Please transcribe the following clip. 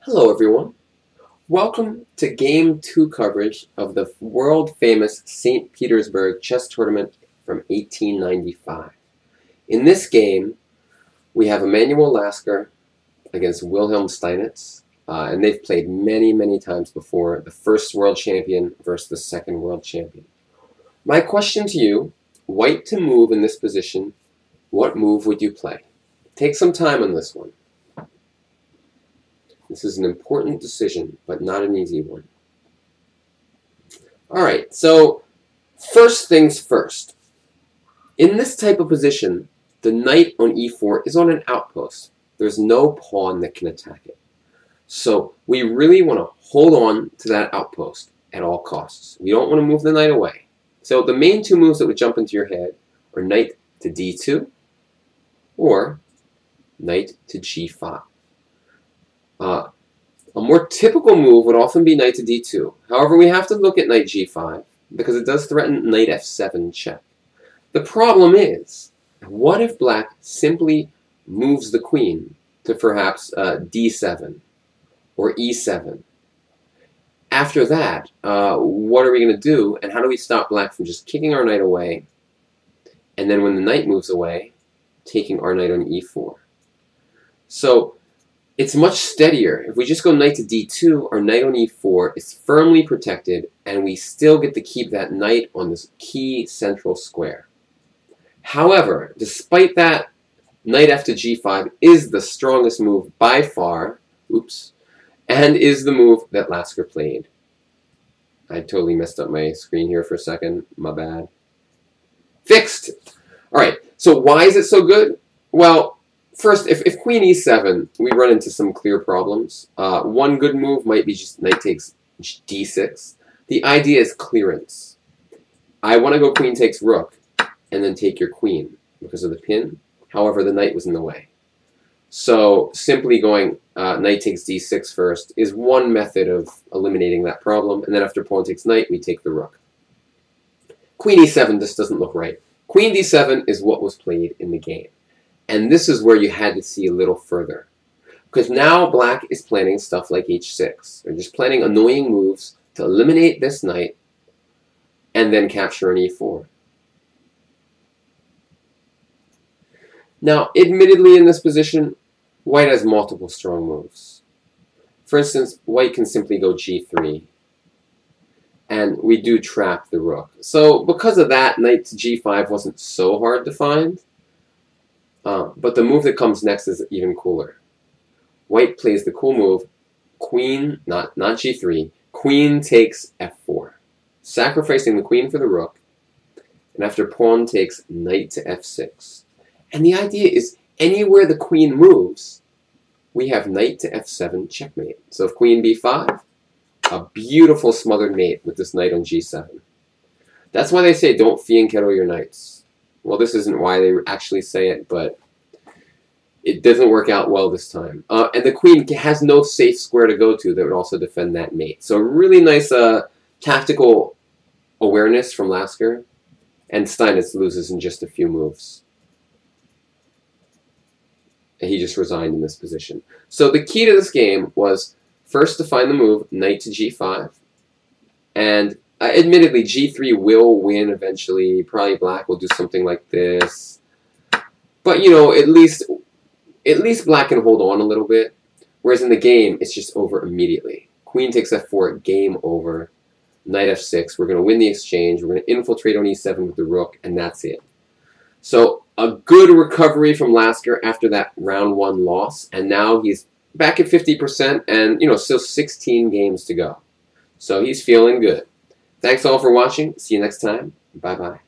Hello everyone. Welcome to Game 2 coverage of the world-famous St. Petersburg chess tournament from 1895. In this game, we have Emanuel Lasker against Wilhelm Steinitz, and they've played many times before, the first world champion versus the second world champion. My question to you, white to move in this position, what move would you play? Take some time on this one. This is an important decision, but not an easy one. Alright, so first things first. In this type of position, the knight on e4 is on an outpost. There's no pawn that can attack it. So we really want to hold on to that outpost at all costs. We don't want to move the knight away. So the main two moves that would jump into your head are knight to d2 or knight to g5. A more typical move would often be knight to d2. However, we have to look at knight g5 because it does threaten knight f7 check. The problem is, what if black simply moves the queen to perhaps d7 or e7? After that, what are we going to do, and how do we stop black from just kicking our knight away, and then when the knight moves away, taking our knight on e4? So it's much steadier. If we just go knight to d2, our knight on e4 is firmly protected, and we still get to keep that knight on this key central square. However, despite that, knight f to g5 is the strongest move by far, and is the move that Lasker played. I totally messed up my screen here for a second. My bad. Fixed! Alright, so why is it so good? Well, first, if queen e7, we run into some clear problems. One good move might be just knight takes d6. The idea is clearance. I want to go queen takes rook, and then take your queen because of the pin. However, the knight was in the way. So simply going knight takes d6 first is one method of eliminating that problem. And then after pawn takes knight, we take the rook. Queen e7 just doesn't look right. Queen d7 is what was played in the game. And this is where you had to see a little further. Because now black is planning stuff like h6. They're just planning annoying moves to eliminate this knight and then capture an e4. Now, admittedly in this position, white has multiple strong moves. For instance, white can simply go g3. And we do trap the rook. So because of that, knight to g5 wasn't so hard to find. But the move that comes next is even cooler. White plays the cool move, queen, not g3, queen takes f4, sacrificing the queen for the rook, and after pawn takes knight to f6. And the idea is anywhere the queen moves, we have knight to f7 checkmate. So if queen b5, a beautiful smothered mate with this knight on g7. That's why they say don't fianchetto your knights. Well, this isn't why they actually say it, but it doesn't work out well this time. And the queen has no safe square to go to that would also defend that mate. So really nice tactical awareness from Lasker. And Steinitz loses in just a few moves. And he just resigned in this position. So the key to this game was first to find the move, knight to g5. And admittedly, g3 will win eventually. Probably black will do something like this. But, you know, at least black can hold on a little bit. Whereas in the game, it's just over immediately. Queen takes f4, game over. Knight f6, we're going to win the exchange. We're going to infiltrate on e7 with the rook, and that's it. So a good recovery from Lasker after that round 1 loss. And now he's back at 50% and, you know, still 16 games to go. So he's feeling good. Thanks all for watching. See you next time. Bye-bye.